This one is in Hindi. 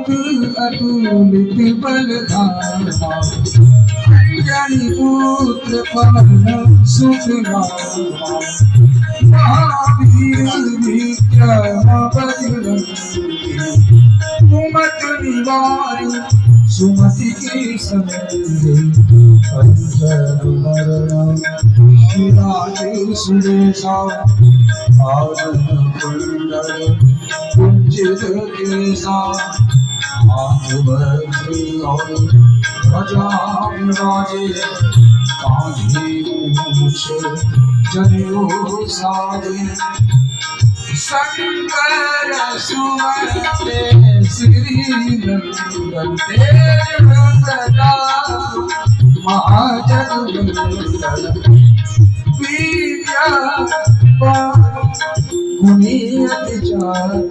अतुलित बलधामा जनि पुत्र पवन सुत नामा महावीर विक्रम बजरंगी कुमत निवारी सुमति के संगी अंजन मरण विराजे सुरेशा आनंद कुंडल कुंजित केसा आंधवज्री और ध्वजा विराजे कांधी मूछ जनेऊ साजे शंकर सुवन श्री नंदन तेज नंदना महाजगवंदन विद्या गुणी अति चार